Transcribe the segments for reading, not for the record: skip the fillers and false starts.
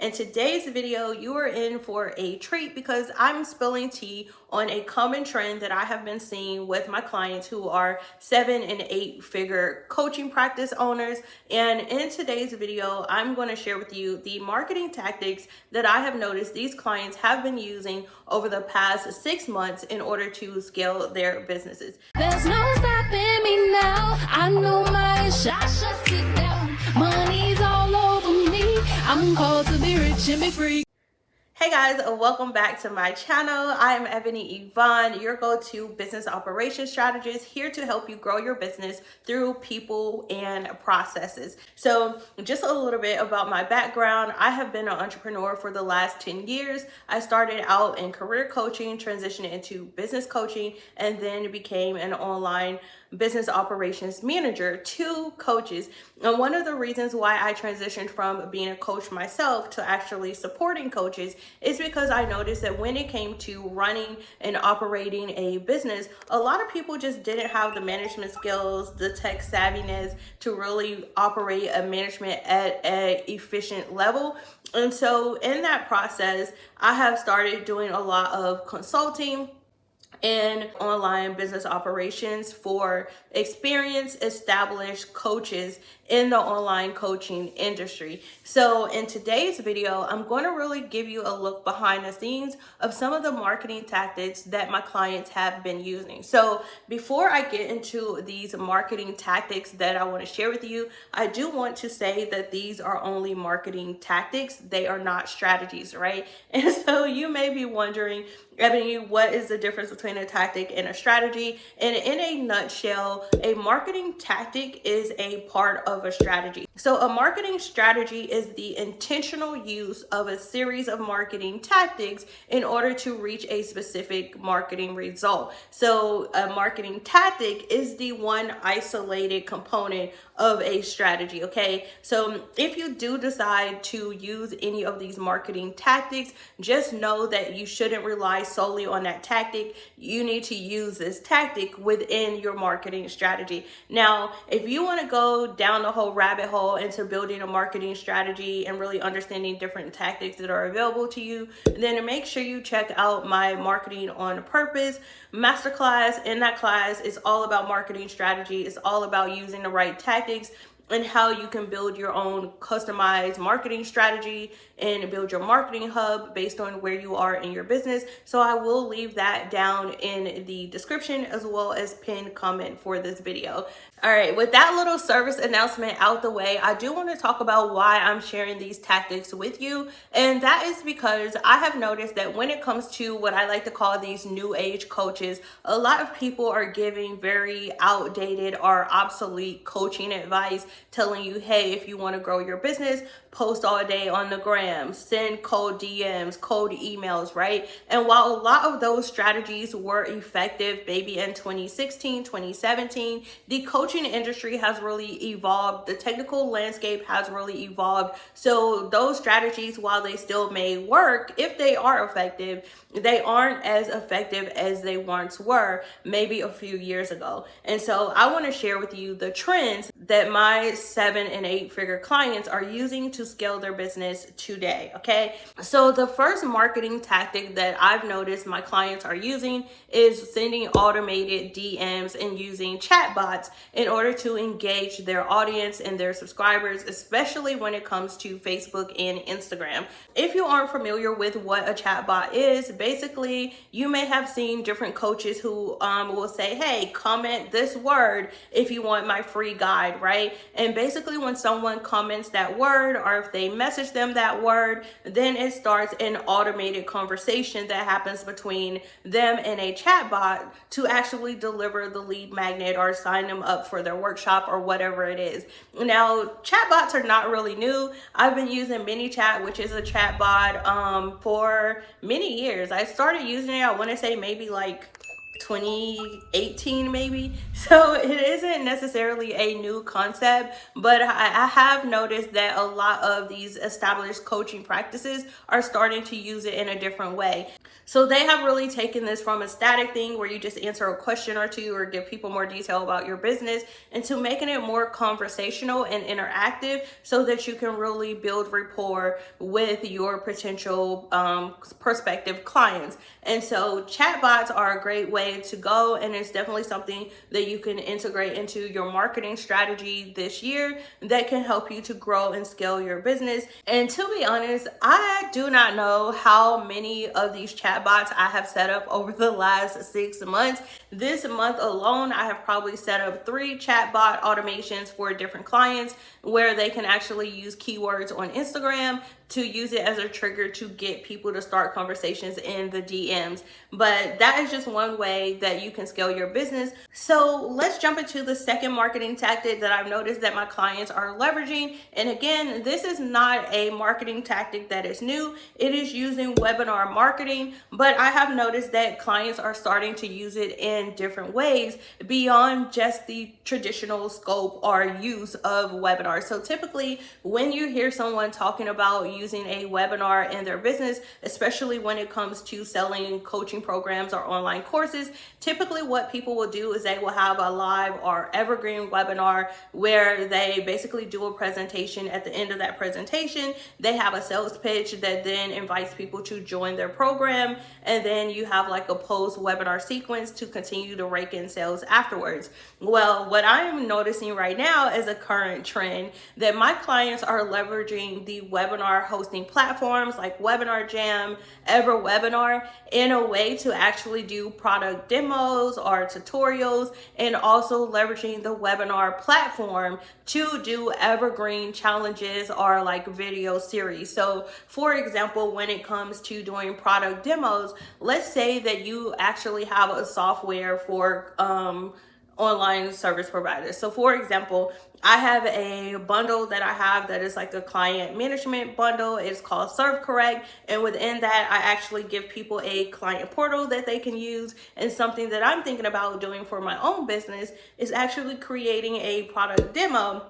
In today's video, you are in for a treat because I'm spilling tea on a common trend that I have been seeing with my clients who are 7- and 8-figure coaching practice owners. And in today's video, I'm going to share with you the marketing tactics that I have noticed these clients have been using over the past 6 months in order to scale their businesses. There's no stopping me now. I know my shot, sit down. Money's all over me. I'm called to be rich and be free. Hey guys, welcome back to my channel. I am Ebony Evaughn, your go-to business operations strategist, here to help you grow your business through people and processes. So just a little bit about my background. I have been an entrepreneur for the last 10 years. I started out in career coaching, transitioned into business coaching, and then became an online business operations manager to coaches. And one of the reasons why I transitioned from being a coach myself to actually supporting coaches is because I noticed that when it came to running and operating a business, a lot of people just didn't have the management skills, the tech savviness to really operate a management at an efficient level. And so in that process, I have started doing a lot of consulting and online business operations for experienced, established coaches in the online coaching industry. So in today's video, I'm going to really give you a look behind the scenes of some of the marketing tactics that my clients have been using. So before I get into these marketing tactics that I want to share with you, I do want to say that these are only marketing tactics. They are not strategies, right? And so you may be wondering, Ebony, what is the difference between a tactic and a strategy? And in a nutshell, a marketing tactic is a part of a strategy. So a marketing strategy is the intentional use of a series of marketing tactics in order to reach a specific marketing result. So a marketing tactic is the one isolated component of a strategy, okay? So if you do decide to use any of these marketing tactics, just know that you shouldn't rely solely on that tactic. You need to use this tactic within your marketing strategy. Now, if you want to go down the whole rabbit hole into building a marketing strategy and really understanding different tactics that are available to you, then make sure you check out my Marketing on Purpose masterclass. In that class, it's all about marketing strategy. It's all about using the right tactics and how you can build your own customized marketing strategy and build your marketing hub based on where you are in your business. So I will leave that down in the description as well as pinned comment for this video. All right, with that little service announcement out the way, I do want to talk about why I'm sharing these tactics with you. And that is because I have noticed that when it comes to what I like to call these new age coaches, a lot of people are giving very outdated or obsolete coaching advice, telling you, hey, if you want to grow your business, post all day on the gram, send cold DMs, cold emails, right? And while a lot of those strategies were effective maybe in 2016, 2017, the coaching industry has really evolved. The technical landscape has really evolved. So those strategies, while they still may work, if they are effective, they aren't as effective as they once were maybe a few years ago. And so I want to share with you the trends that my 7- and 8-figure clients are using to scale their business today, okay? So the first marketing tactic that I've noticed my clients are using is sending automated DMs and using chatbots in order to engage their audience and their subscribers, especially when it comes to Facebook and Instagram. If you aren't familiar with what a chatbot is, basically you may have seen different coaches who will say, hey, comment this word if you want my free guide, right? And basically when someone comments that word, or if they message them that word, then it starts an automated conversation that happens between them and a chatbot to actually deliver the lead magnet or sign them up for their workshop or whatever it is. Now, chatbots are not really new. I've been using ManyChat, which is a chatbot, for many years. I started using it, I want to say maybe like 2018 maybe. So it isn't necessarily a new concept, but I have noticed that a lot of these established coaching practices are starting to use it in a different way. So they have really taken this from a static thing where you just answer a question or two or give people more detail about your business into making it more conversational and interactive so that you can really build rapport with your potential prospective clients. And so chatbots are a great way to go, and it's definitely something that you can integrate into your marketing strategy this year that can help you to grow and scale your business. And to be honest, I do not know how many of these chatbots I have set up over the last 6 months. This month alone, I have probably set up 3 chatbot automations for different clients where they can actually use keywords on Instagram to use it as a trigger to get people to start conversations in the DMs. But that is just one way that you can scale your business. So let's jump into the second marketing tactic that I've noticed that my clients are leveraging. And again, this is not a marketing tactic that is new. It is using webinar marketing, but I have noticed that clients are starting to use it in different ways beyond just the traditional scope or use of webinars. So typically when you hear someone talking about using a webinar in their business, especially when it comes to selling coaching programs or online courses, typically what people will do is they will have a live or evergreen webinar where they basically do a presentation. At the end of that presentation, they have a sales pitch that then invites people to join their program, and then you have like a post webinar sequence to continue to rake in sales afterwards. Well, what I'm noticing right now is a current trend that my clients are leveraging the webinar hosting platforms like Webinar Jam, Webinar in a way to actually do product demos or tutorials, and also leveraging the webinar platform to do evergreen challenges or like video series. So for example, when it comes to doing product demos, let's say that you actually have a software for online service providers. So for example, I have a bundle that I have that is like a client management bundle. It's called Serve Correct. And within that, I actually give people a client portal that they can use. And something that I'm thinking about doing for my own business is actually creating a product demo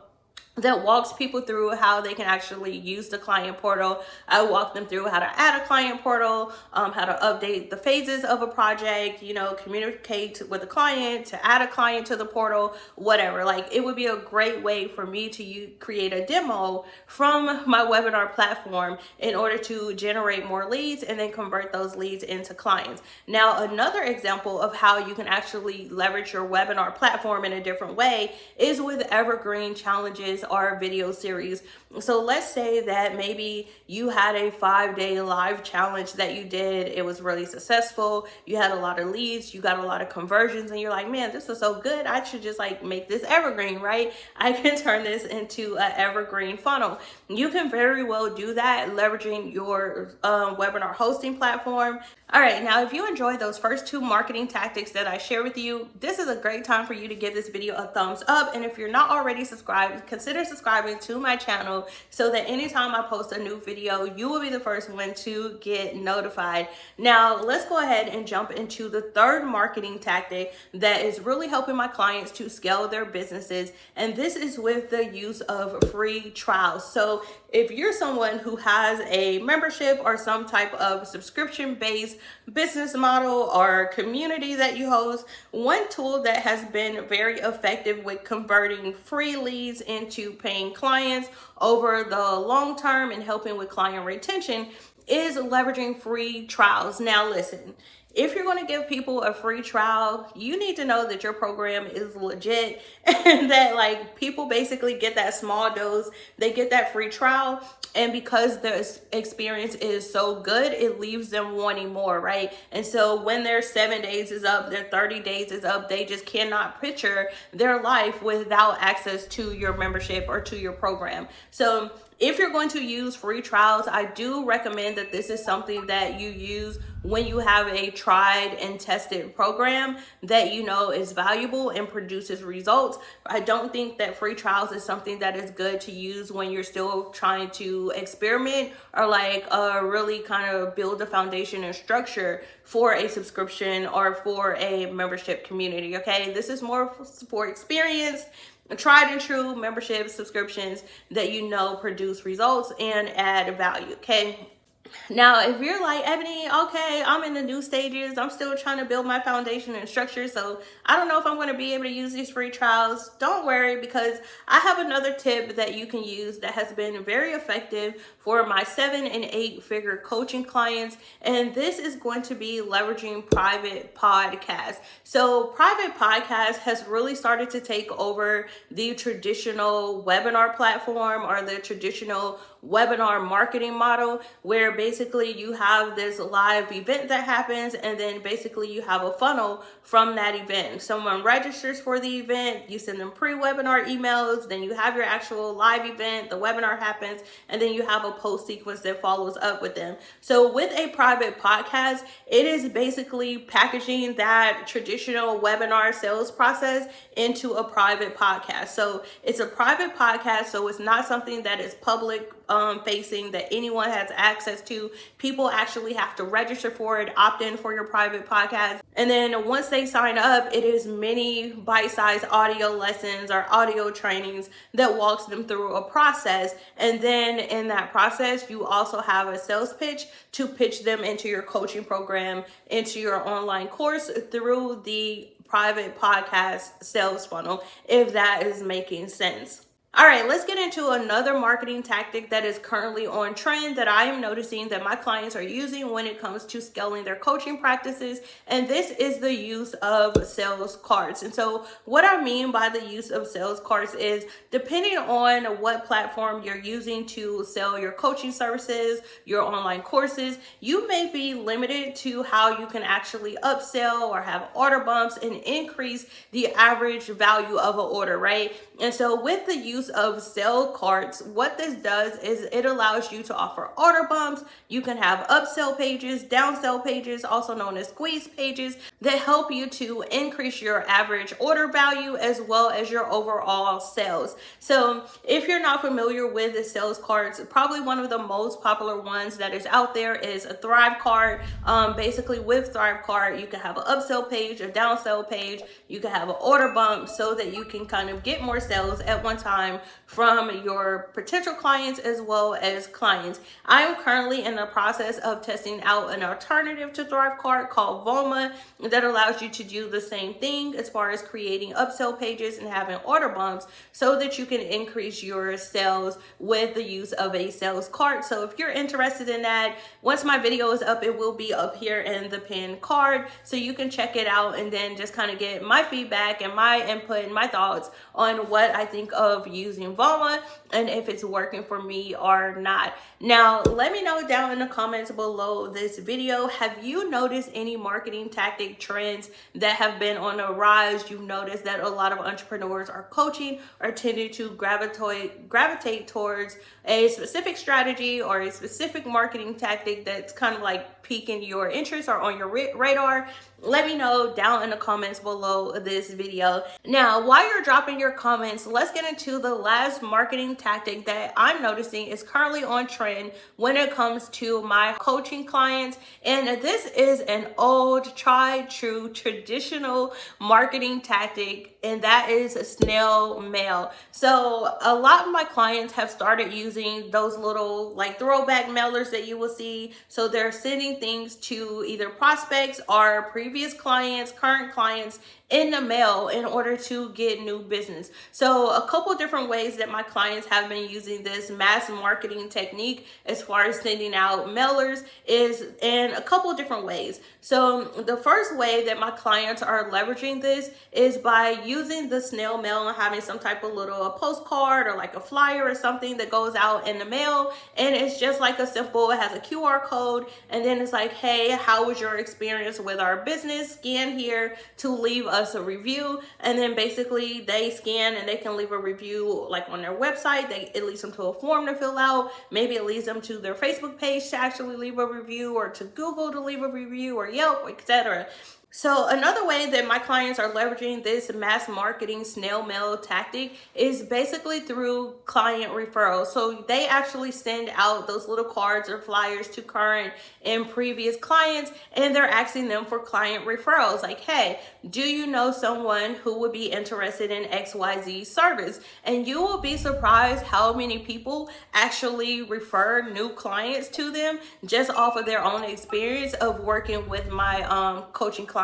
that walks people through how they can actually use the client portal. I walk them through how to add a client portal, how to update the phases of a project, communicate with the client, to add a client to the portal, whatever. Like, it would be a great way for me to create a demo from my webinar platform in order to generate more leads and then convert those leads into clients. Now, another example of how you can actually leverage your webinar platform in a different way is with evergreen challenges or video series. So let's say that maybe you had a 5-day live challenge that you did. It was really successful. You had a lot of leads, you got a lot of conversions, and you're like, man, this is so good. I should just like make this evergreen, right? I can turn this into an evergreen funnel. You can very well do that leveraging your webinar hosting platform. All right, now if you enjoyed those first 2 marketing tactics that I share with you, this is a great time for you to give this video a thumbs up. And if you're not already subscribed, consider subscribing to my channel so that anytime I post a new video, you will be the first one to get notified. Now, let's go ahead and jump into the third marketing tactic that is really helping my clients to scale their businesses. And this is with the use of free trials. So if you're someone who has a membership or some type of subscription-based business model or community that you host, one tool that has been very effective with converting free leads into paying clients over the long term and helping with client retention is leveraging free trials. Now listen, if you're going to give people a free trial, you need to know that your program is legit and that like people basically get that small dose, they get that free trial. And because the experience is so good, it leaves them wanting more, right? And so when their 7 days is up, their 30 days is up, they just cannot picture their life without access to your membership or to your program. So if you're going to use free trials, I do recommend that this is something that you use when you have a tried and tested program that you know is valuable and produces results. I don't think that free trials is something that is good to use when you're still trying to experiment or like really kind of build a foundation and structure for a subscription or for a membership community. Okay, this is more for experience, tried and true membership subscriptions that you know produce results and add value. Okay, now if you're like, Ebony, okay, I'm in the new stages, I'm still trying to build my foundation and structure, so I don't know if I'm going to be able to use these free trials. Don't worry, because I have another tip that you can use that has been very effective for my 7 and 8 figure coaching clients, and this is going to be leveraging private podcasts. So private podcast has really started to take over the traditional webinar platform or the traditional webinar marketing model, where basically you have this live event that happens, and then basically you have a funnel from that event. Someone registers for the event, you send them pre-webinar emails, then you have your actual live event, the webinar happens, and then you have a post sequence that follows up with them. So with a private podcast, it is basically packaging that traditional webinar sales process into a private podcast. So it's a private podcast, so it's not something that is public facing that anyone has access to. People actually have to register for it, opt in for your private podcast, and then once they sign up, it is many bite-sized audio lessons or audio trainings that walks them through a process. And then in that process, you also have a sales pitch to pitch them into your coaching program, into your online course through the private podcast sales funnel, if that is making sense. All right, let's get into another marketing tactic that is currently on trend that I am noticing that my clients are using when it comes to scaling their coaching practices, and this is the use of sales cards. And so what I mean by the use of sales cards is, depending on what platform you're using to sell your coaching services, your online courses, you may be limited to how you can actually upsell or have order bumps and increase the average value of an order, right? And so with the use of sale cards, what this does is it allows you to offer order bumps. You can have upsell pages, downsell pages, also known as squeeze pages, that help you to increase your average order value as well as your overall sales. So if you're not familiar with the sales cards, probably one of the most popular ones that is out there is a Thrive card. Basically with Thrive card, you can have an upsell page, a downsell page, you can have an order bump so that you can kind of get more sales at one time from your potential clients as well as clients. I am currently in the process of testing out an alternative to Thrive card called 𝗩𝗚 that allows you to do the same thing as far as creating upsell pages and having order bumps so that you can increase your sales with the use of a sales card. So if you're interested in that, once my video is up, it will be up here in the pinned card, so you can check it out and then just kind of get my feedback and my input and my thoughts on what I think of using 𝗩𝗚 and if it's working for me or not. Now, let me know down in the comments below this video, have you noticed any marketing tactic trends that have been on the rise? You've noticed that a lot of entrepreneurs are coaching or tending to gravitate towards a specific strategy or a specific marketing tactic that's kind of like piquing your interest or on your radar? Let me know down in the comments below this video. Now, while you're dropping your comments, let's get into the last marketing tactic that I'm noticing is currently on trend when it comes to my coaching clients. And this is an old, tried, true, traditional marketing tactic, and that is snail mail. So a lot of my clients have started using those little like throwback mailers that you will see. So they're sending things to either prospects or previous clients, current clients, in the mail in order to get new business. So a couple different ways that my clients have been using this mass marketing technique as far as sending out mailers is in a couple different ways. So the first first way that my clients are leveraging this is by using the snail mail and having some type of little postcard or like a flyer or something that goes out in the mail. And it's just like a simple, it has a QR code. And then it's like, hey, how was your experience with our business? Scan here to leave us a review. And then basically they scan and they can leave a review like on their website. It leads them to a form to fill out. Maybe it leads them to their Facebook page to actually leave a review, or to Google to leave a review, or Yelp, etc. So another way that my clients are leveraging this mass marketing snail mail tactic is basically through client referrals. So they actually send out those little cards or flyers to current and previous clients, and they're asking them for client referrals. Like, hey, do you know someone who would be interested in XYZ service? And you will be surprised how many people actually refer new clients to them just off of their own experience of working with my coaching clients.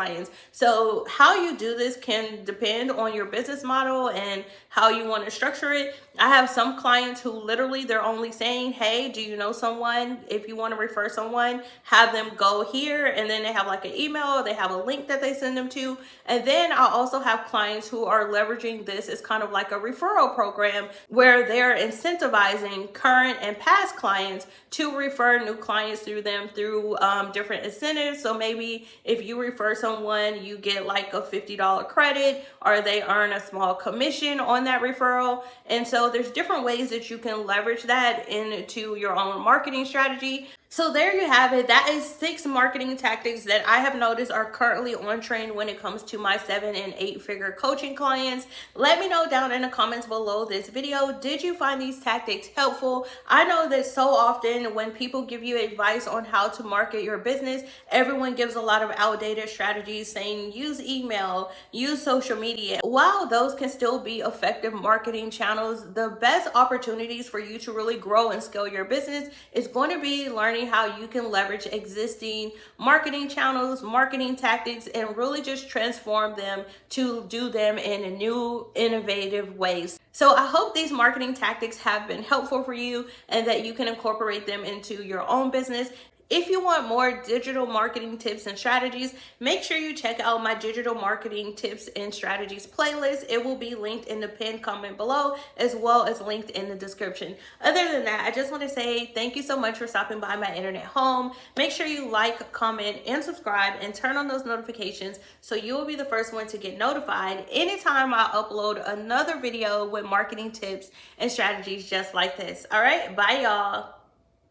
So how you do this can depend on your business model and how you want to structure it. I have some clients who literally they're only saying, hey, do you know someone? If you want to refer someone, have them go here. And then they have like an email, they have a link that they send them to. And then I also have clients who are leveraging this as kind of like a referral program where they're incentivizing current and past clients to refer new clients through them through different incentives. So maybe if you refer someone, you get like a $50 credit, or they earn a small commission on that referral. And so there's different ways that you can leverage that into your own marketing strategy. So there you have it. That is 6 marketing tactics that I have noticed are currently on trend when it comes to my 7- and 8-figure coaching clients. Let me know down in the comments below this video, did you find these tactics helpful? I know that so often when people give you advice on how to market your business, everyone gives a lot of outdated strategies saying use email, use social media. While those can still be effective marketing channels, the best opportunities for you to really grow and scale your business is going to be learning how you can leverage existing marketing channels, marketing tactics, and really just transform them to do them in new, innovative ways. So I hope these marketing tactics have been helpful for you and that you can incorporate them into your own business. If you want more digital marketing tips and strategies, make sure you check out my digital marketing tips and strategies playlist. It will be linked in the pinned comment below, as well as linked in the description. Other than that, I just want to say thank you so much for stopping by my internet home. Make sure you like, comment, and subscribe, and turn on those notifications so you will be the first one to get notified anytime I upload another video with marketing tips and strategies just like this. All right, bye y'all.